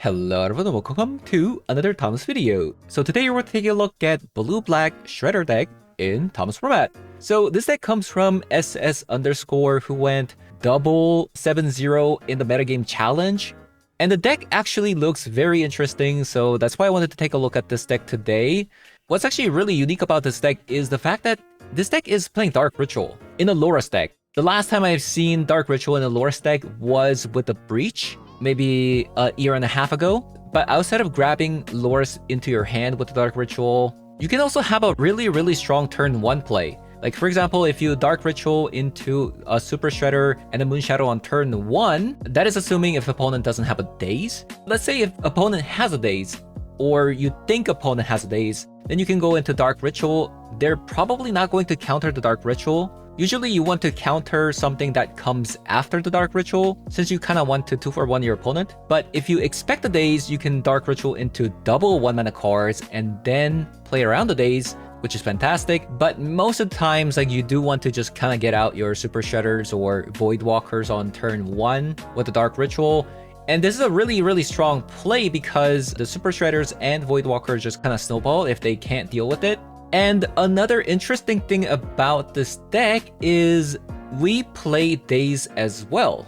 Hello everyone and welcome to another Thomas video. So today we're taking a look at blue-black Shredder deck in Thomas format. So this deck comes from SS underscore who went double 7-0 in the metagame challenge. And the deck actually looks very interesting, so that's why I wanted to take a look at this deck today. What's actually really unique about this deck is the fact that this deck is playing Dark Ritual in a Loras deck. The last time I've seen Dark Ritual in a Loras deck was with the Breach, maybe a year and a half ago. But outside of grabbing Loras into your hand with the Dark Ritual, you can also have a really strong turn 1 play. Like for example, if you Dark Ritual into a Super Shredder and a Moon Shadow on turn 1, that is assuming if opponent doesn't have a Daze. Let's say if opponent has a Daze, or you think opponent has a Daze, then you can go into Dark Ritual. They're probably not going to counter the Dark Ritual. Usually you want to counter something that comes after the Dark Ritual, since you kind of want to 2-for-1 your opponent. But if you expect the Daze, you can Dark Ritual into double 1-mana cards and then play around the Daze, which is fantastic. But most of the times, like, you do want to just kind of get out your Super Shredders or Void Walkers on turn 1 with the Dark Ritual. And this is a really strong play because the Super Shredders and Void Walkers just kind of snowball if they can't deal with it. And another interesting thing about this deck is we play Daze as well.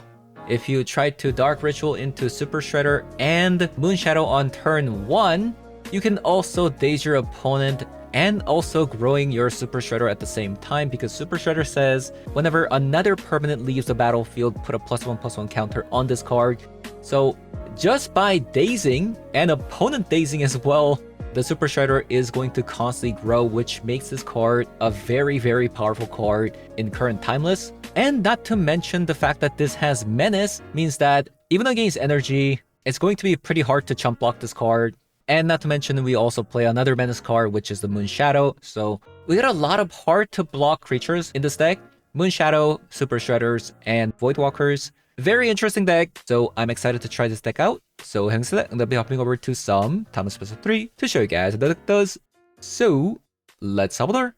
If you try to Dark Ritual into Super Shredder and Moon Shadow on turn 1, you can also Daze your opponent and also growing your Super Shredder at the same time, because Super Shredder says whenever another permanent leaves the battlefield, put a +1/+1 counter on this card. So just by dazing and opponent dazing as well, the Super Shredder is going to constantly grow, which makes this card a very powerful card in current Timeless. And not to mention the fact that this has Menace means that even against Energy, it's going to be pretty hard to chump block this card. And not to mention, we also play another Menace card, which is the Moon Shadow. So we got a lot of hard to block creatures in this deck. Moon Shadow, Super Shredders, and Void Walkers. Very interesting deck, so I'm excited to try this deck out. So hence that, I'm going to be hopping over to some Thomas Special 3 to show you guys what the deck does. So let's hop on over.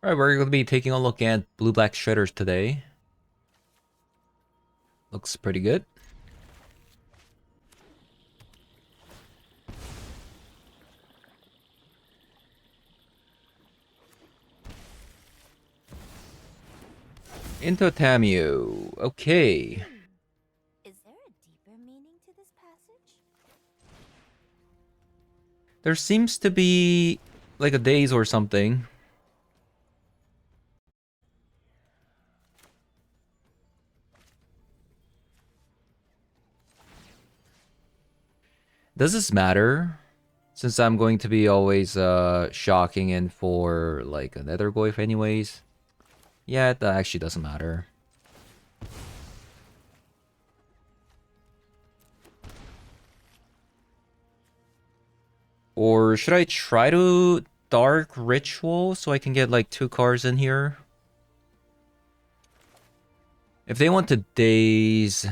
Alright, we're going to be taking a look at blue-black Shredders today. Looks pretty good. Into Tamio. Okay. Is there a deeper meaning to this passage? There seems to be like a Daze or something. Does this matter? Since I'm going to be always shocking in for like a Nethergoyf anyways. Yeah, that actually doesn't matter. Or should I try to Dark Ritual so I can get like 2 cards in here? If they want to Daze,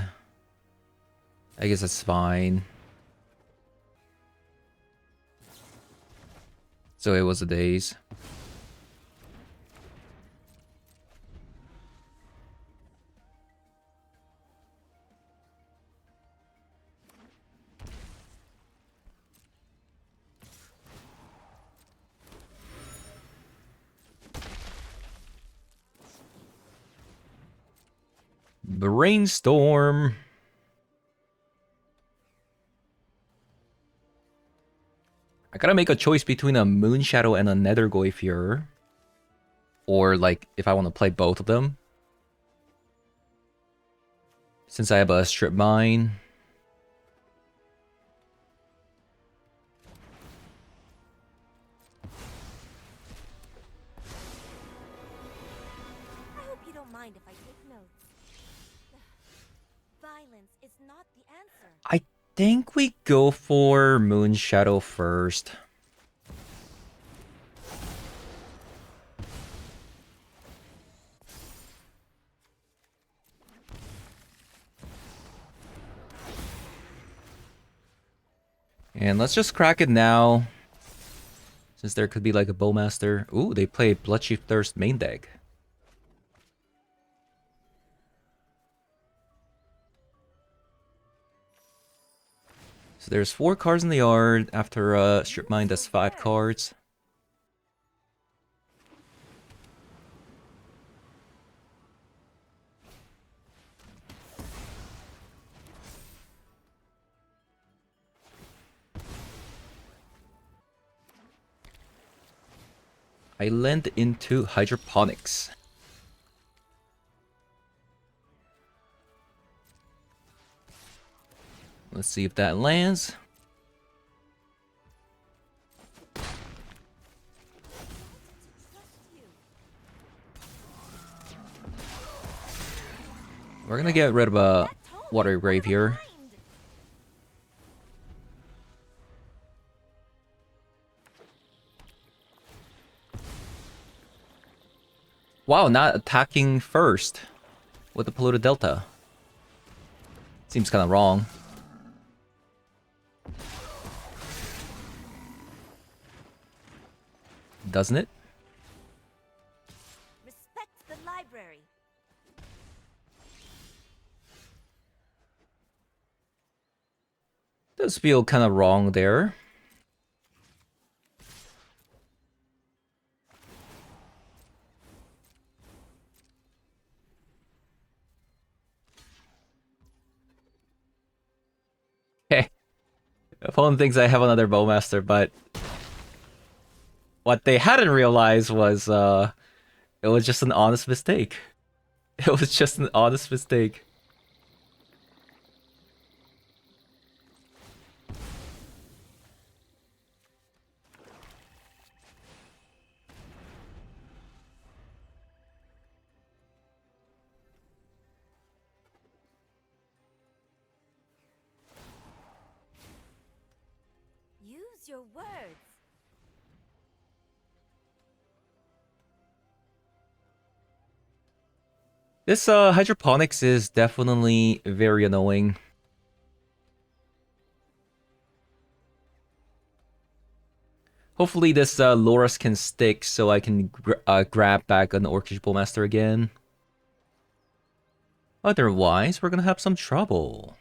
I guess that's fine. So it was a Daze. Brainstorm. I gotta make a choice between a Moon Shadow and a Nethergoyf here. Or like if I want to play both of them. Since I have a Strip Mine. I hope you don't mind if I take notes. Violence is not the answer. I think we go for Moon Shadow first. And let's just crack it now. Since there could be like a Bowmaster. Ooh, they play Bloodchief Thirst main deck. So there's 4 cards in the yard. After strip mine, that's 5 cards. I land into hydroponics. Let's see if that lands. We're gonna get rid of a water grave here. Wow, not attacking first with the polluted delta. Seems kind of wrong. Doesn't it? Respect the library. Does feel kind of wrong there. Hey, opponent thinks I have another bowmaster, but what they hadn't realized was it was just an honest mistake. It was just an honest mistake. Use your words. This hydroponics is definitely very annoying. Hopefully this Loras can stick so I can grab back an Orcish Bowmaster again. Otherwise, we're gonna have some trouble.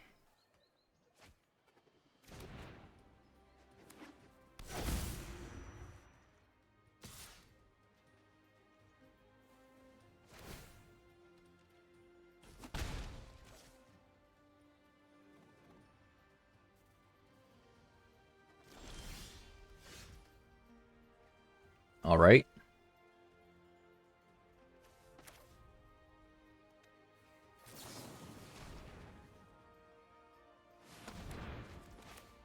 Alright.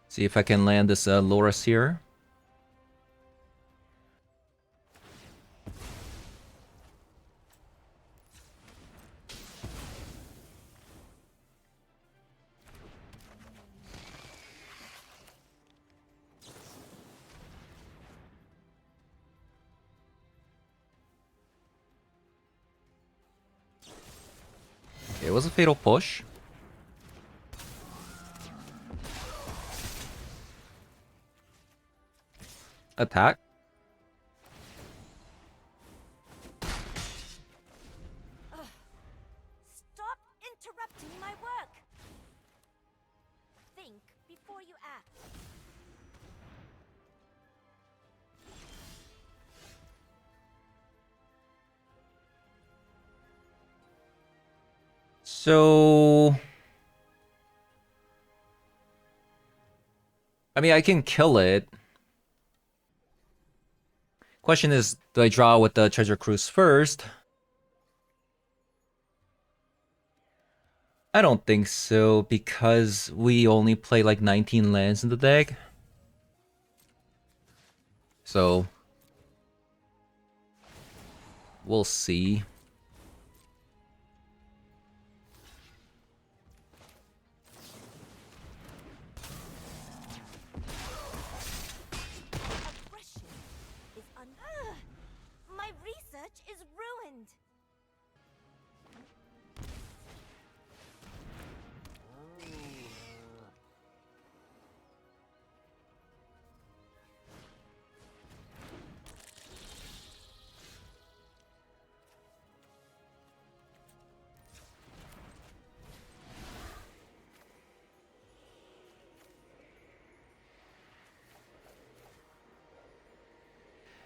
See if I can land this Loras here. It was a fatal push. Attack. Stop interrupting my work. Think before you act. So... I mean, I can kill it. Question is, do I draw with the Treasure Cruise first? I don't think so, because we only play like 19 lands in the deck. So... we'll see. Aggression is my research is ruined.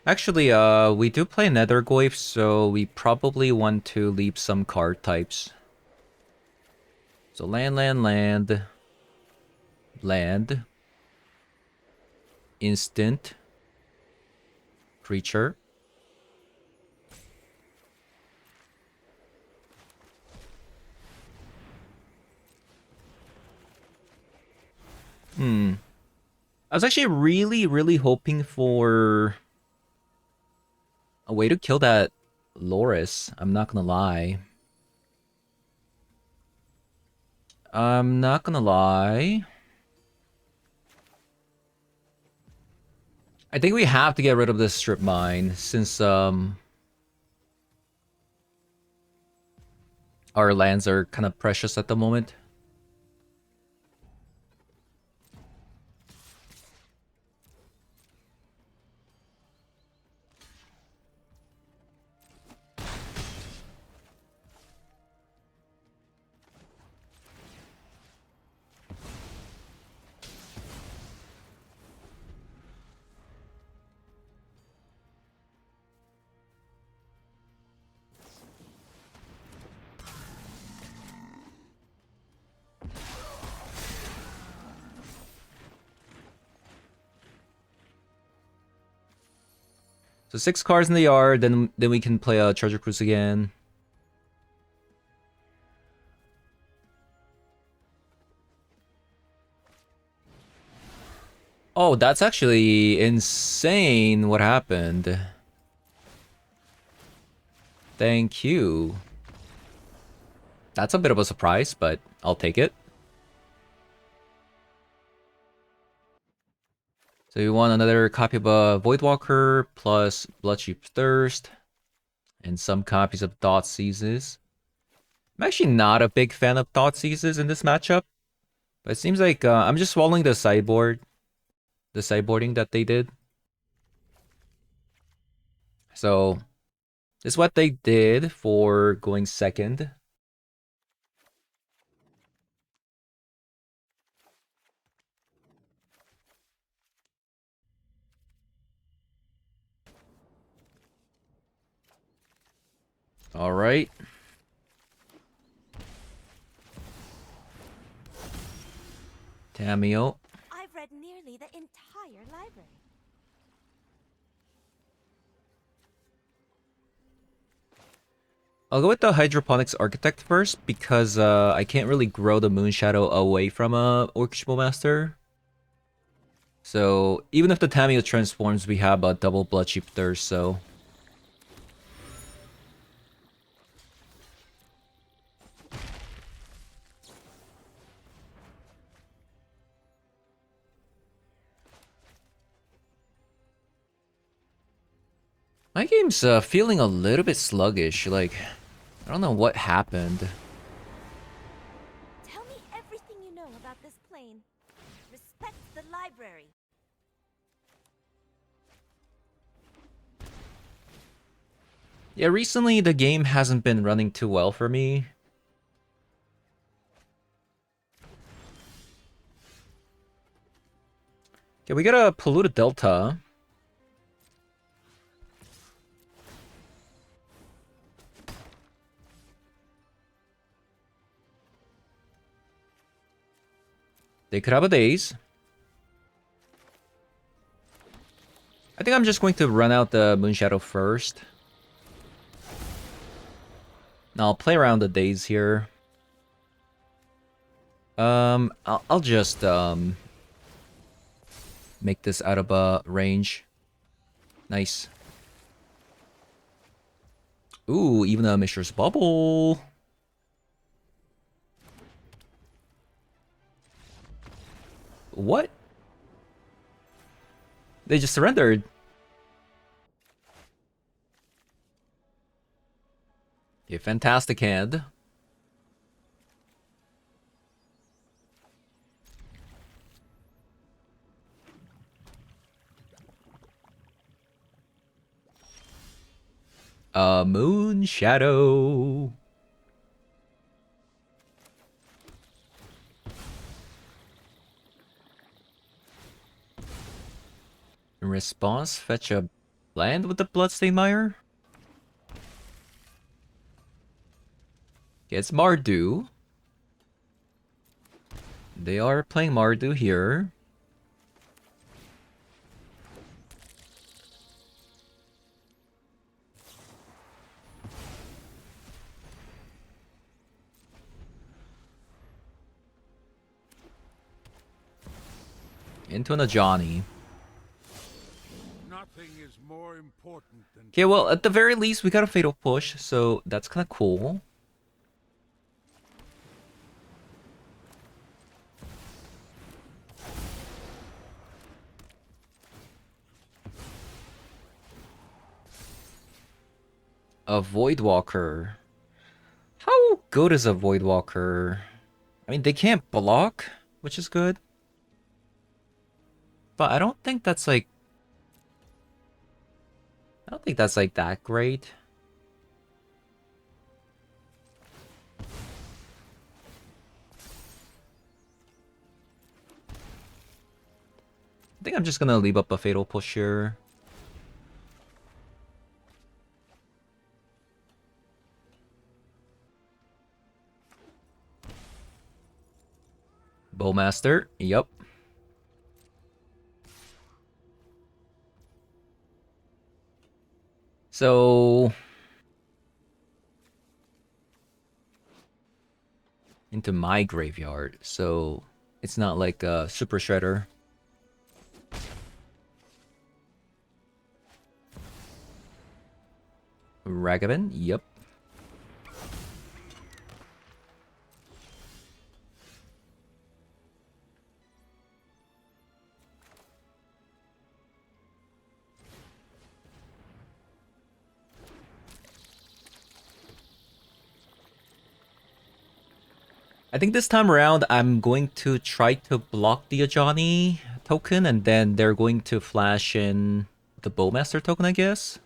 Actually, we do play Nethergoyf, so we probably want to leave some card types. So land, land, land. Land. Instant. Creature. I was actually really hoping for a way to kill that Loris. I'm not gonna lie. I'm not gonna lie. I think we have to get rid of this strip mine since our lands are kind of precious at the moment. So 6 cards in the yard, then we can play a Treasure Cruise again. Oh, that's actually insane what happened. Thank you. That's a bit of a surprise, but I'll take it. So you want another copy of a Voidwalker plus Bloodship Thirst and some copies of Thoughtseizes. I'm actually not a big fan of Thoughtseizes in this matchup, but it seems like I'm just swallowing the sideboarding that they did. So this is what they did for going second. All right. Tamio. I've read nearly the entire library. I'll go with the Hydroponics Architect first because I can't really grow the Moonshadow away from a Orcish Master. So even if the Tamio transforms, we have a double Bloodship Thirst, so... My game's feeling a little bit sluggish, like... I don't know what happened. Tell me everything you know about this plane. Respect the library. Yeah, recently the game hasn't been running too well for me. Okay, we got a Polluted Delta. They could have a Daze. I think I'm just going to run out the Moonshadow first. Now I'll play around the Daze here. I'll just make this out of range. Nice. Ooh, even a Mishra's Bubble. What? They just surrendered. A fantastic hand. A Moon Shadow. In response, fetch a Land with the Bloodstained Mire. It's Mardu. They are playing Mardu here. Into an Ajani. Nothing is more important than Okay, well, at the very least, we got a Fatal Push, so that's kind of cool. A Voidwalker. How good is a Voidwalker? I mean, they can't block, which is good. But I don't think that's like... I don't think that's like that great. I think I'm just gonna leave up a Fatal Push here. Bowmaster, yep. So... into my graveyard, so it's not like a Super Shredder. Ragavan, yep. I think this time around, I'm going to try to block the Ajani token, and then they're going to flash in the Bowmaster token, I guess.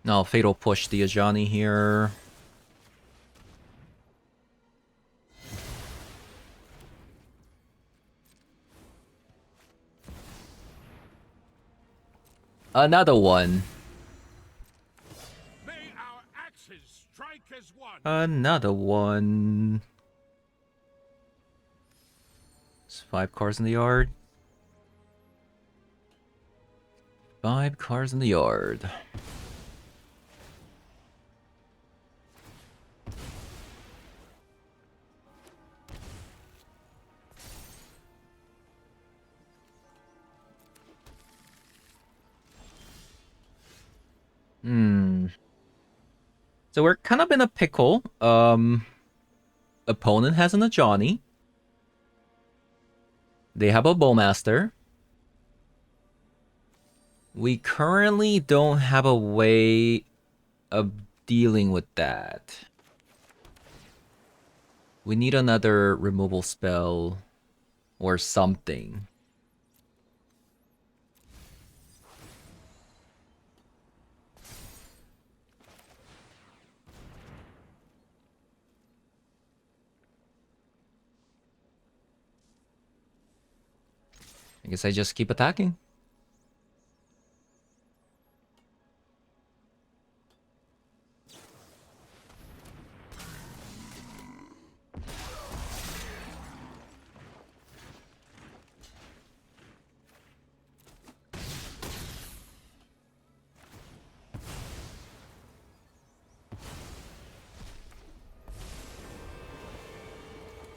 No, Fatal Push the Ajani here. Another one. may our axes strike as one. Another one. It's 5 cars in the yard. 5 cars in the yard. So we're kind of in a pickle. Opponent has an Ajani. They have a Bowmaster. We currently don't have a way of dealing with that. We need another removal spell or something. I guess I just keep attacking.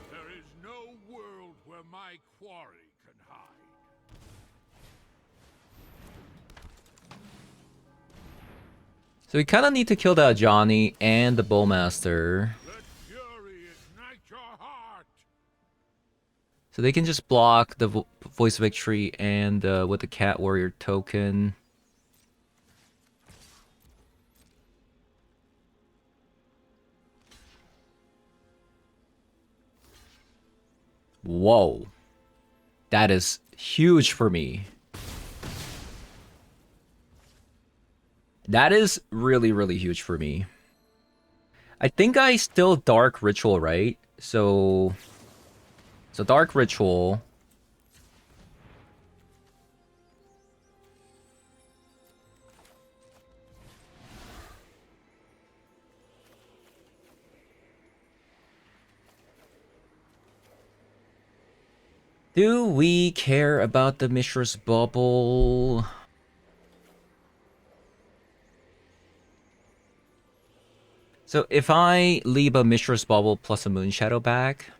There is no world where my quarry can hide. So we kind of need to kill the Ajani and the Bowmaster. Let fury ignite your heart. So they can just block the Voice Victory and with the Cat Warrior token. Whoa. That is huge for me. That is really, really huge for me. I think I still Dark Ritual, right? So Dark Ritual. Do we care about the Mishra's Bubble? So if I leave a Mishra's Bubble plus a Moon Shadow back...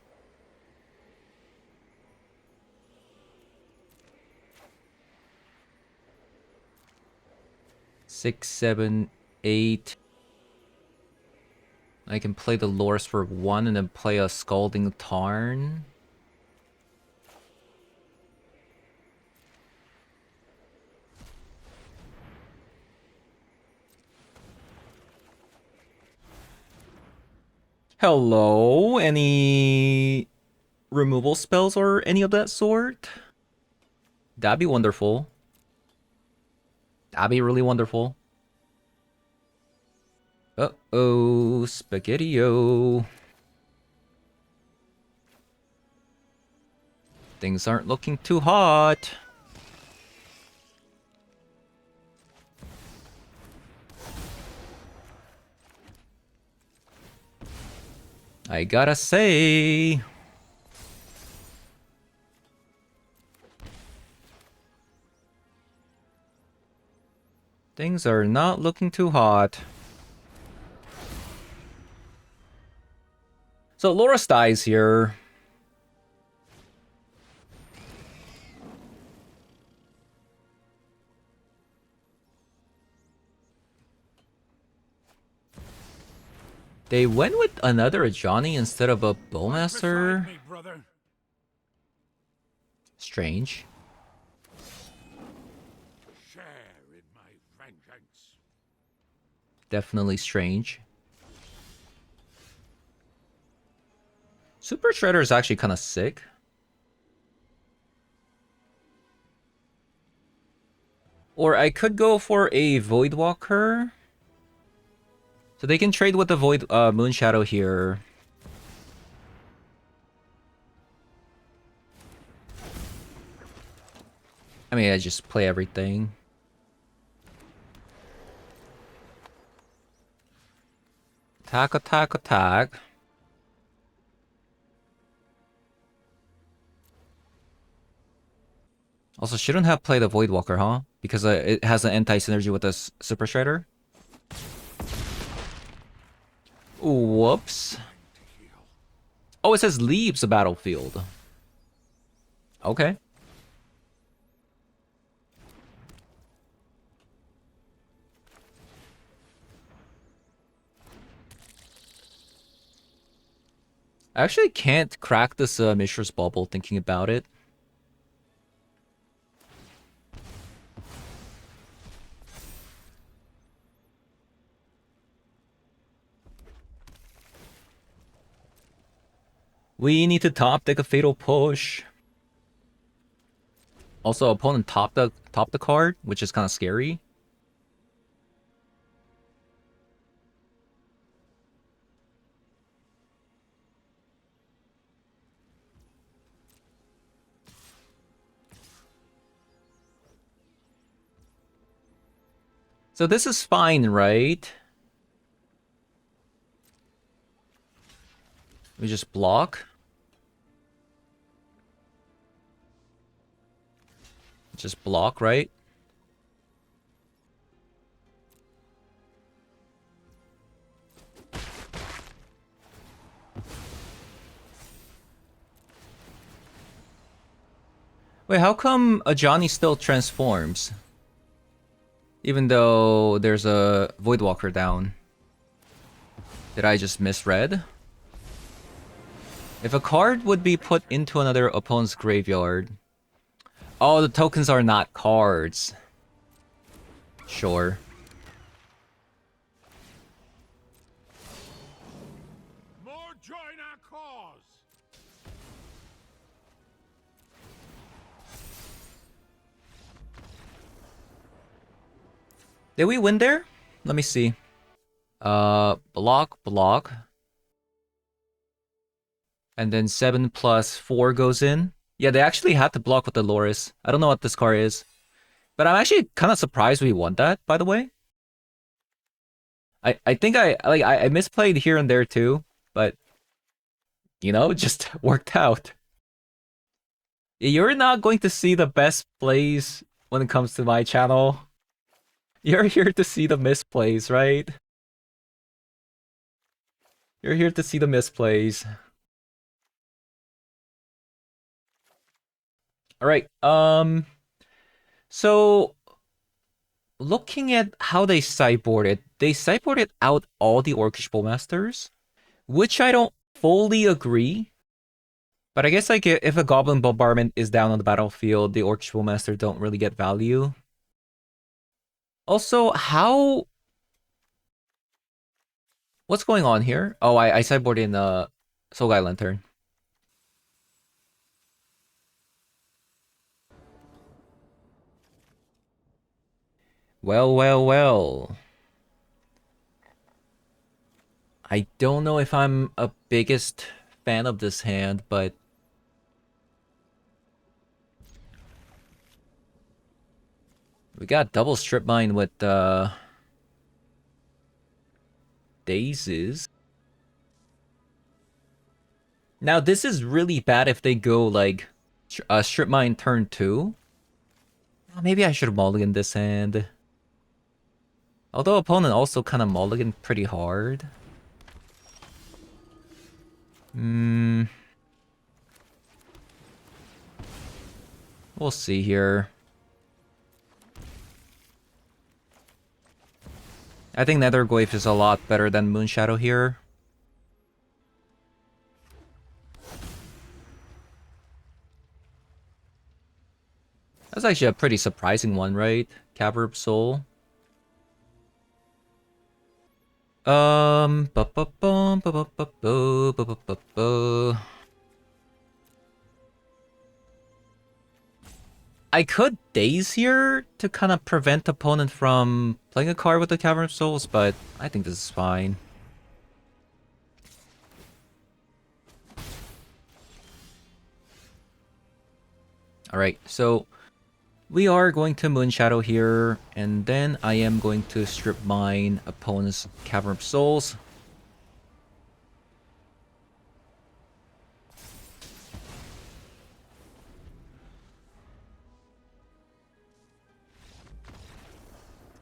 Six, seven, eight... I can play the Loris for 1 and then play a Scalding Tarn. Hello? Any removal spells or any of that sort? That'd be wonderful. That'd be really wonderful. Uh-oh, Spaghetti-O. Things aren't looking too hot. I gotta say... things are not looking too hot. So Loris dies here. They went with another Ajani instead of a Bowmaster. Me, brother. Strange. Share in my vengeance. Definitely strange. Super Shredder is actually kind of sick. Or I could go for a Voidwalker. So they can trade with the Void Moon Shadow here. I mean, I just play everything. Attack, attack, attack. Also, shouldn't have played a Voidwalker, huh? Because it has an anti-synergy with the Super Shredder. Whoops. Oh, it says leaves the battlefield. Okay. I actually can't crack this Mishra's Bubble thinking about it. We need to top deck a Fatal Push. Also, opponent top the card, which is kind of scary. So this is fine, right? We just block. Just block, right? Wait, how come Ajani still transforms? Even though there's a Voidwalker down. Did I just misread? If a card would be put into another opponent's graveyard... Oh, the tokens are not cards. Sure. More join our cause. Did we win there? Let me see. Block. And then 7 plus 4 goes in. Yeah, they actually had to block with the Loris. I don't know what this card is. But I'm actually kind of surprised we won that, by the way. I think I misplayed here and there too, but you know, it just worked out. You're not going to see the best plays when it comes to my channel. You're here to see the misplays, right? You're here to see the misplays. Alright, so looking at how they sideboarded out all the Orcish Bowmasters, which I don't fully agree. But I guess like if a Goblin Bombardment is down on the battlefield, the Orcish Bowmaster don't really get value. Also, how... What's going on here? Oh, I sideboarded in Soul Guy Lantern. Well. I don't know if I'm a biggest fan of this hand, but... We got double Strip Mine with Dazes. Now, this is really bad if they go, like, Strip Mine turn 2. Maybe I should have mulliganed this hand. Although opponent also kind of mulliganed pretty hard. We'll see here. I think Nethergoyf is a lot better than Moonshadow here. That's actually a pretty surprising one, right? Caverb Soul. I could Daze here to kind of prevent opponent from playing a card with the Cavern of Souls, but I think this is fine. Alright, so we are going to Moonshadow here, and then I am going to Strip Mine opponent's Cavern of Souls.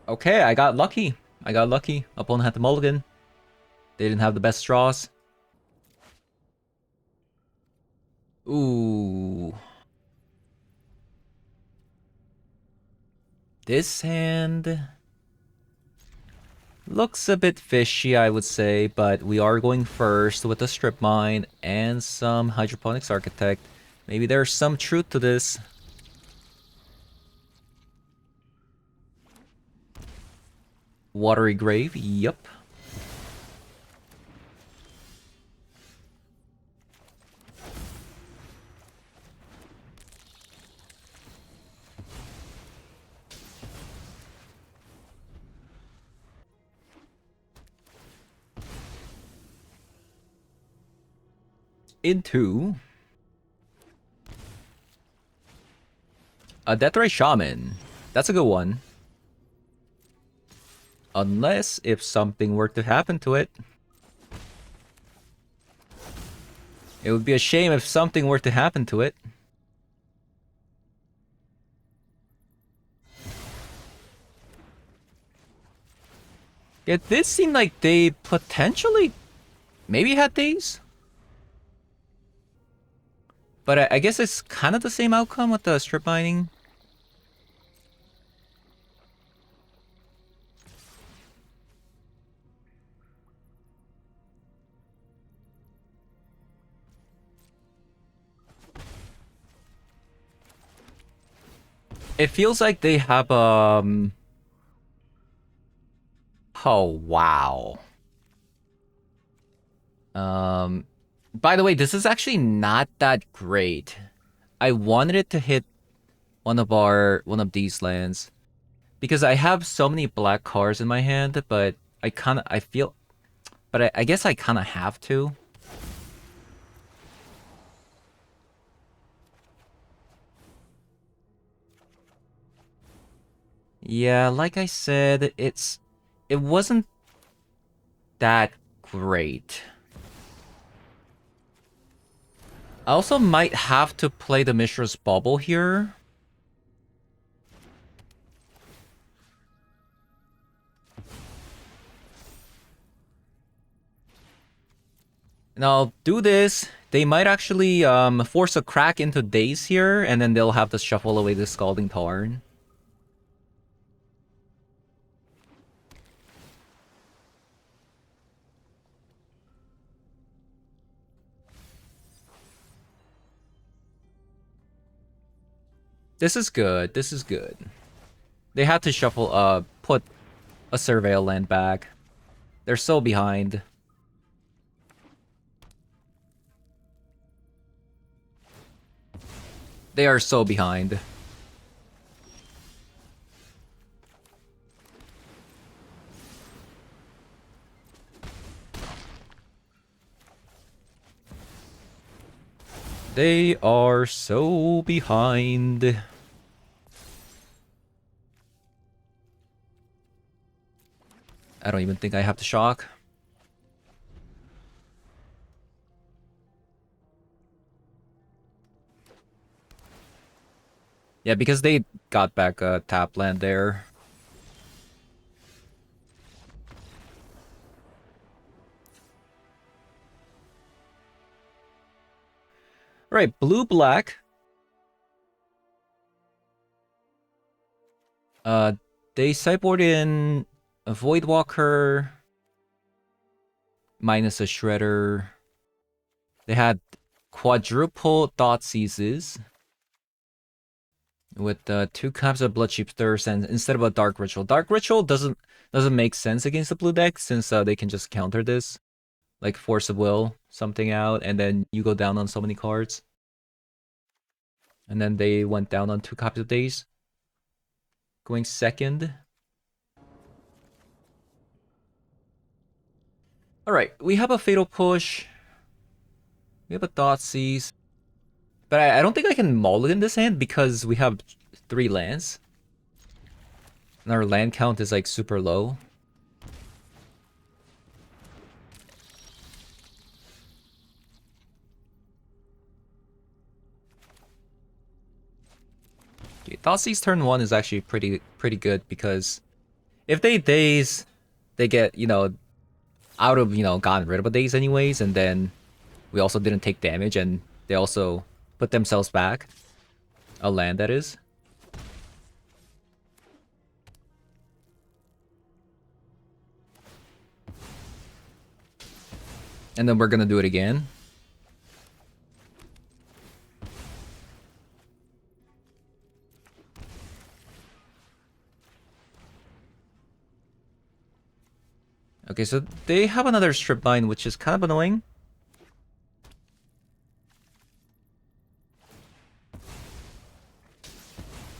Okay, I got lucky. Opponent had the mulligan. They didn't have the best draws. Ooh. This hand looks a bit fishy, I would say, but we are going first with a Strip Mine and some Hydroponics Architect. Maybe there's some truth to this. Watery Grave, yep. Into a Deathray Shaman. That's a good one. Unless if something were to happen to it. It would be a shame if something were to happen to it. Yeah, this seemed like they potentially maybe had these. But I guess it's kind of the same outcome with the Strip Mining. It feels like they have oh wow. By the way, this is actually not that great. I wanted it to hit one of these lands, Because I have so many black cards in my hand, but I feel, but I guess I kind of have to. Yeah, like I said, it wasn't that great. I also might have to play the Mishra's Bubble here. And I'll do this. They might actually force a crack into Daze here, and then they'll have to shuffle away the Scalding Tarn. This is good. This is good. They had to shuffle, put a Surveil land back. They're so behind. They are so behind. They are so behind. I don't even think I have to shock. Yeah, because they got back a tap land there. Right, blue-black. They sideboard in a Voidwalker minus a Shredder. They had quadruple Thoughtseizes with 2 copies of Bloodship Thirst, and instead of a Dark Ritual. Dark Ritual doesn't make sense against the blue deck since they can just counter this, like Force of Will something out, and then you go down on so many cards. And then they went down on 2 copies of Daze. Going second. Alright, we have a Fatal Push. We have a Thoughtseize. But I don't think I can mulligan this hand because we have 3 lands. And our land count is like super low. Okay, Thoughtseize turn 1 is actually pretty good because if they Daze, they get, you know, out of, you know, gotten rid of a Daze anyways, and then we also didn't take damage, and they also put themselves back. A land, that is. And then we're gonna do it again. Okay, so they have another strip mine, which is kind of annoying.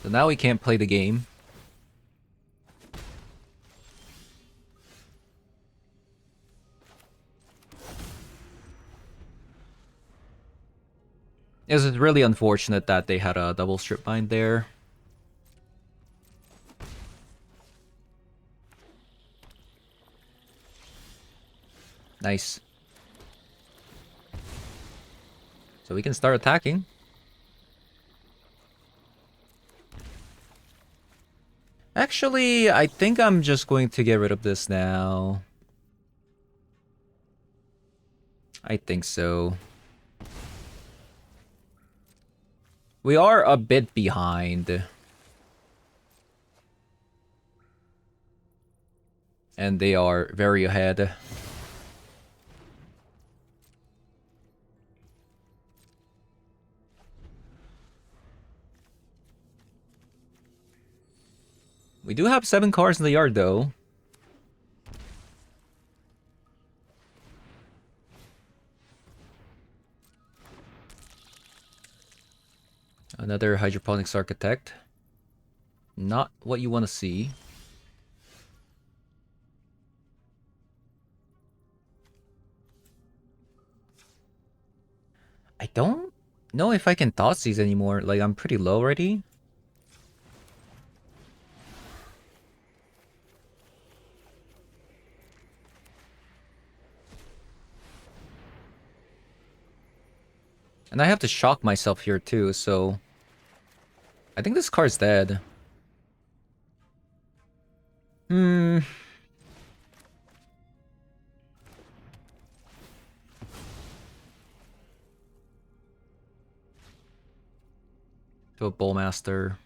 So now we can't play the game. It was really unfortunate that they had a double strip mine there. Nice. So we can start attacking. Actually, I think I'm just going to get rid of this now. I think so. We are a bit behind. And they are very ahead. We do have 7 cars in the yard, though. Another Hydroponics Architect. Not what you want to see. don't know if I can Thoughtseize anymore. Like, I'm pretty low already. And I have to shock myself here too, so... I think this card's dead. Hmm... To a Bowlmaster.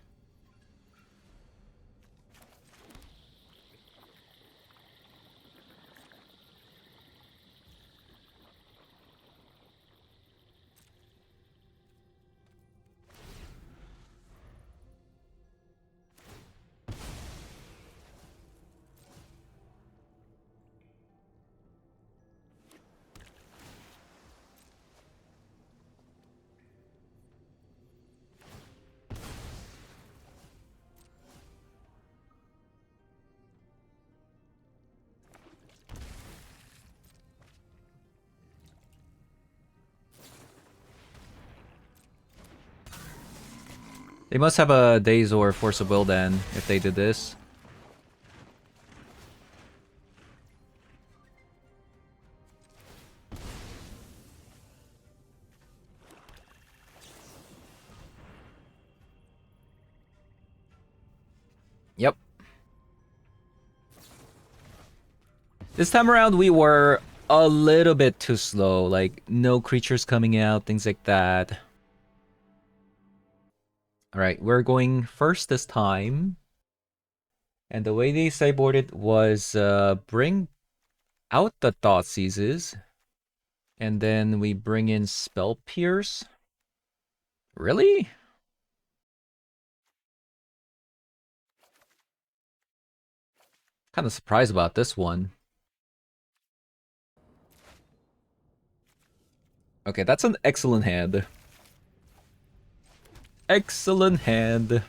They must have a Daze or Force of Will then, if they did this. Yep. This time around we were a little bit too slow, like no creatures coming out, things like that. Alright, we're going first this time. And the way they sideboarded was bring out the Thoughtseizes. And then we bring in Spell Pierce. Really? Kind of surprised about this one. Okay, that's an excellent hand. Excellent hand.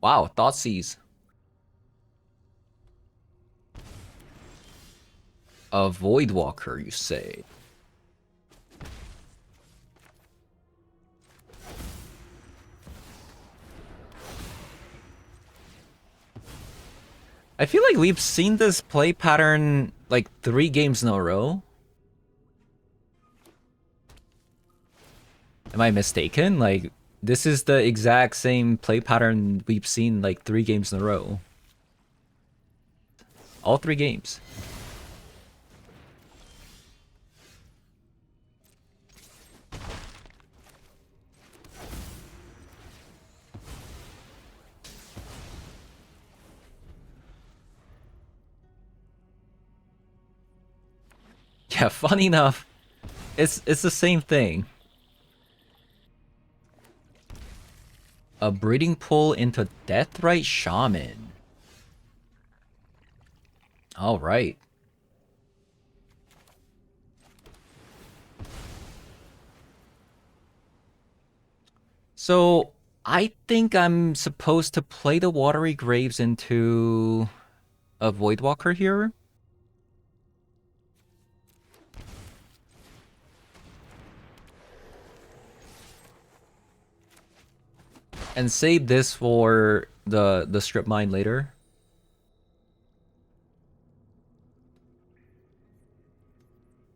Wow, Thoughtseize. A Voidwalker, you say? I feel like we've seen this play pattern like 3 games in a row. Am I mistaken? Like, this is the exact same play pattern we've seen like 3 games in a row. All 3 games. Yeah, funny enough, it's the same thing. A breeding pool into Deathrite Shaman. All right. So I think I'm supposed to play the Watery Graves into a Voidwalker here. And save this for the strip mine later.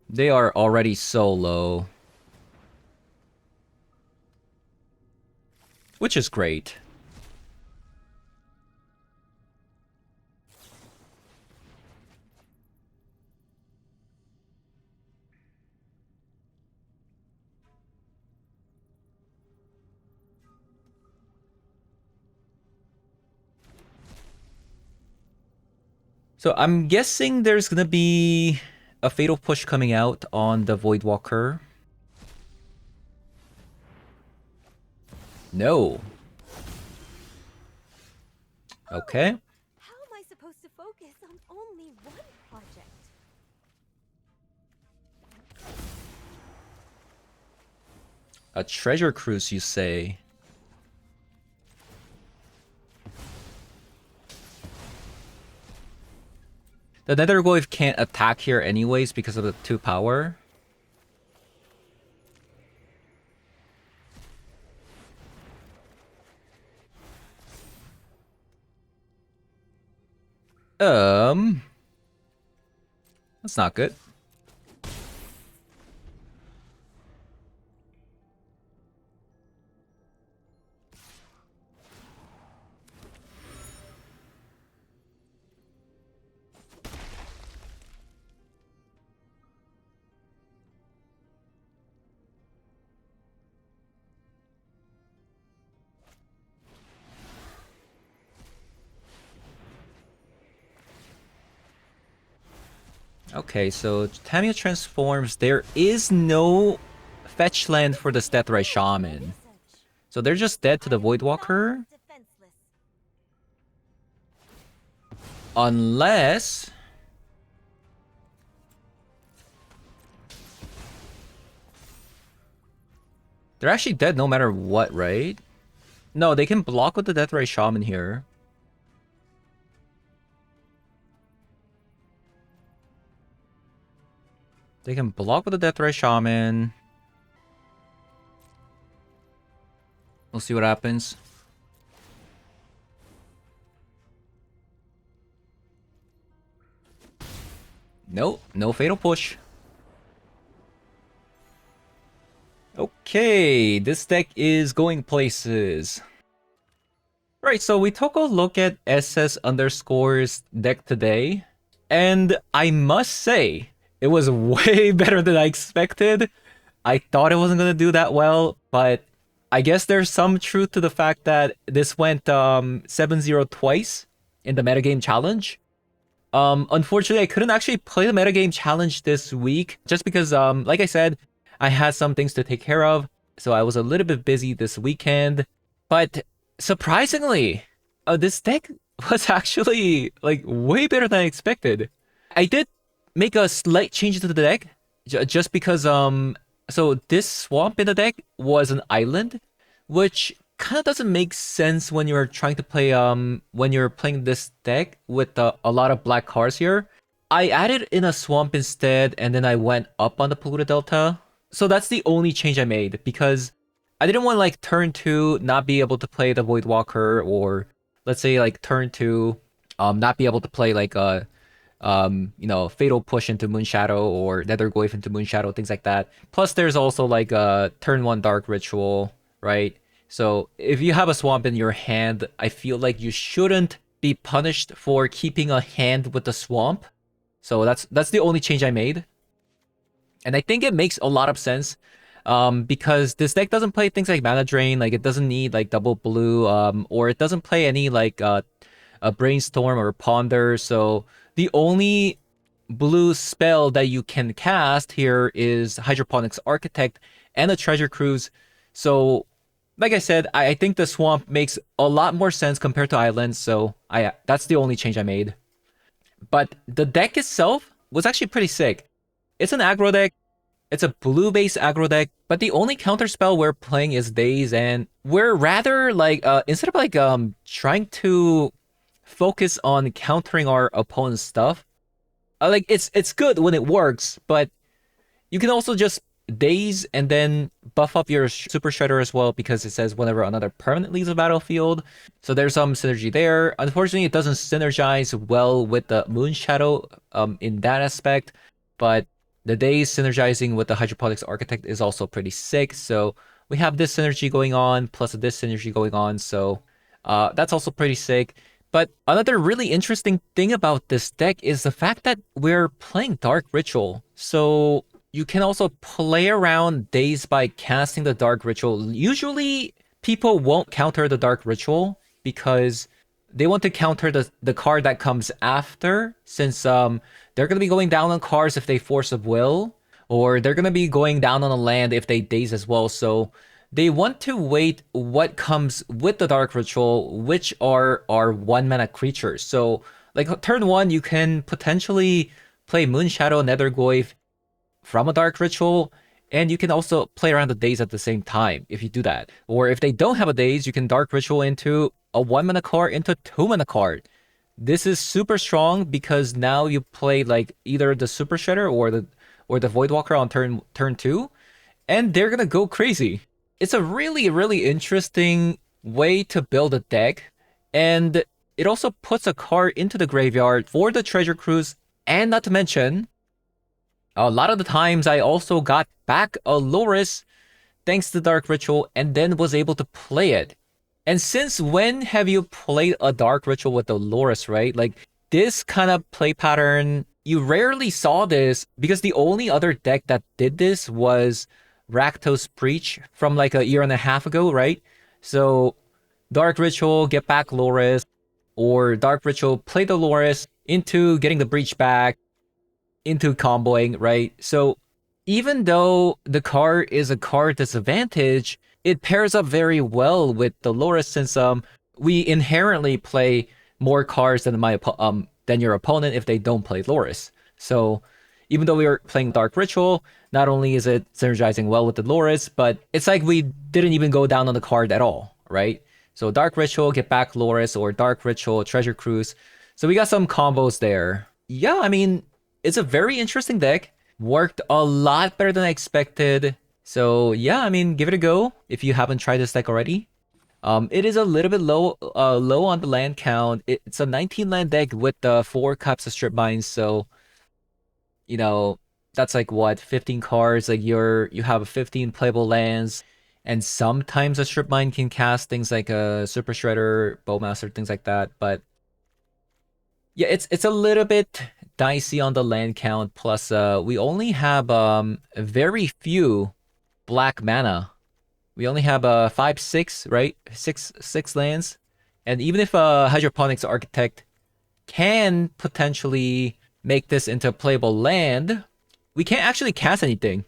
They are already so low. Which is great. So I'm guessing there's gonna be a Fatal Push coming out on the Voidwalker. No. Okay. How am I supposed to focus on only one project? A treasure cruise, you say? The Nethergoyf can't attack here anyways because of the 2 power. That's not good. Okay, so Tamio transforms. There is no fetch land for the Deathrite Shaman. So they're just dead to the Voidwalker. Defenseless. Unless... they're actually dead no matter what, right? No, they can block with the Deathrite Shaman here. They can block with the Deathrite Shaman. We'll see what happens. Nope, no fatal push. Okay, this deck is going places. Right, so we took a look at SS underscore's deck today, and I must say, it was way better than I expected. I thought it wasn't gonna do that well, but I guess there's some truth to the fact that this went 7-0 twice in the metagame challenge. Unfortunately, I couldn't actually play the metagame challenge this week just because, like I said, I had some things to take care of, so I was a little bit busy this weekend. But surprisingly, this deck was actually like way better than I expected. I did make a slight change to the deck just because so this swamp in the deck was an island, which kind of doesn't make sense when you're trying to play when you're playing this deck with a lot of black cards here. I added in a swamp instead, and then I went up on the polluted delta. So that's the only change I made, because I didn't want like turn 2 not be able to play the Voidwalker, or let's say like turn 2 not be able to play like a you know, fatal push into Moonshadow or Nethergoyf into Moonshadow, things like that. Plus there's also like a turn 1 Dark Ritual, right? So if you have a swamp in your hand, I feel like you shouldn't be punished for keeping a hand with the swamp. So that's the only change I made. And I think it makes a lot of sense, because this deck doesn't play things like Mana Drain, like it doesn't need like double blue, or it doesn't play any like a Brainstorm or Ponder. So the only blue spell that you can cast here is Hydroponics Architect and a Treasure Cruise. So like I said, I think the swamp makes a lot more sense compared to islands, so that's the only change I made. But the deck itself was actually pretty sick. It's an aggro deck. It's a blue-based aggro deck, but the only counter spell we're playing is Daze, and we're rather like instead of like trying to focus on countering our opponent's stuff, like it's good when it works, but you can also just Daze and then buff up your Super Shredder as well, because it says whenever another permanent leaves the battlefield. So there's some synergy there. Unfortunately, it doesn't synergize well with the Moonshadow in that aspect, but the Daze synergizing with the Hydroponics Architect is also pretty sick. So we have this synergy going on, plus this synergy going on, so that's also pretty sick. But another really interesting thing about this deck is the fact that we're playing Dark Ritual. So you can also play around Daze by casting the Dark Ritual. Usually, people won't counter the Dark Ritual because they want to counter the card that comes after, since they're going to be going down on cards if they Force of Will, or they're going to be going down on a land if they Daze as well. So they want to wait what comes with the Dark Ritual, which are 1-mana creatures. So like turn 1, you can potentially play Moonshadow, Nethergoyf from a Dark Ritual, And you can also play around the daze at the same time if you do that. Or if they don't have a daze, you can Dark Ritual into a 1-mana card into a 2-mana card. This is super strong because now you play like either the Super Shredder or the Voidwalker on turn 2, and they're gonna go crazy. It's a really interesting way to build a deck, and it also puts a card into the graveyard for the Treasure Cruise, and not to mention, a lot of the times I also got back a Loris thanks to Dark Ritual and then was able to play it. And since when have you played a Dark Ritual with the Loris, right? Like, this kind of play pattern, you rarely saw this because the only other deck that did this was Rakdos Breach from like a year and a half ago, right? So, Dark Ritual, get back Loris, or Dark Ritual, play the Loris into getting the Breach back, into comboing, right? So, even though the card is a card disadvantage, it pairs up very well with the Loris since we inherently play more cards than than your opponent if they don't play Loris. So even though we were playing Dark Ritual, not only is it synergizing well with the Loris, but it's like we didn't even go down on the card at all, right? So Dark Ritual, get back Loris, or Dark Ritual, Treasure Cruise. So we got some combos there. Yeah, I mean, it's a very interesting deck. Worked a lot better than I expected. So yeah, I mean, give it a go if you haven't tried this deck already. It is a little bit low on the land count. It's a 19 land deck with 4 cups of strip mines. So, you know, that's like what, 15 cards. Like you have 15 playable lands, and sometimes a strip mine can cast things like a Super Shredder, Bowmaster, things like that. But yeah, it's a little bit dicey on the land count. Plus, we only have very few black mana. We only have 5, 6, right? Six lands. And even if Hydroponics Architect can potentially make this into a playable land, we can't actually cast anything,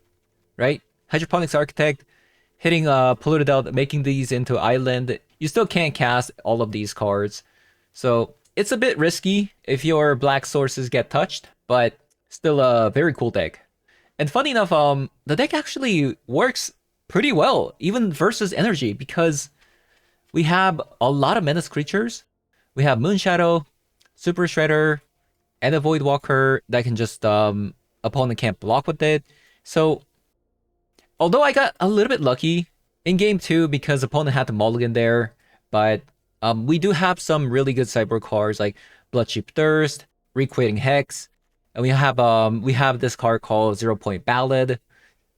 right? Hydroponics Architect hitting Polluted Out, making these into island. You still can't cast all of these cards. So it's a bit risky if your black sources get touched, but still a very cool deck. And funny enough, the deck actually works pretty well, even versus energy, because we have a lot of menace creatures. We have Moonshadow, Super Shredder, and a Voidwalker that can just opponent can't block with it. So although I got a little bit lucky in game 2 because opponent had the mulligan there, but we do have some really good sideboard cards like Bloodcheap Thirst, Recreating Hex, and we have this card called 0 Point Ballad.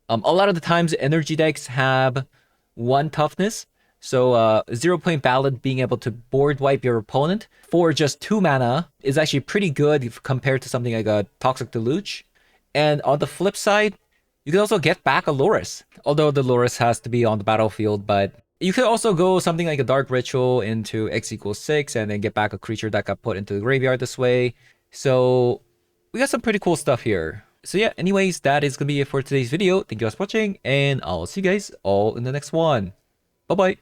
A lot of the times energy decks have 1 toughness, so 0 Point Ballad being able to board wipe your opponent for just 2 mana is actually pretty good if compared to something like a Toxic Deluge. And on the flip side, you can also get back a Loris, although the Loris has to be on the battlefield, but you could also go something like a Dark Ritual into X equals 6 and then get back a creature that got put into the graveyard this way. So we got some pretty cool stuff here. So yeah, anyways, that is going to be it for today's video. Thank you guys for watching, and I'll see you guys all in the next one. Bye-bye.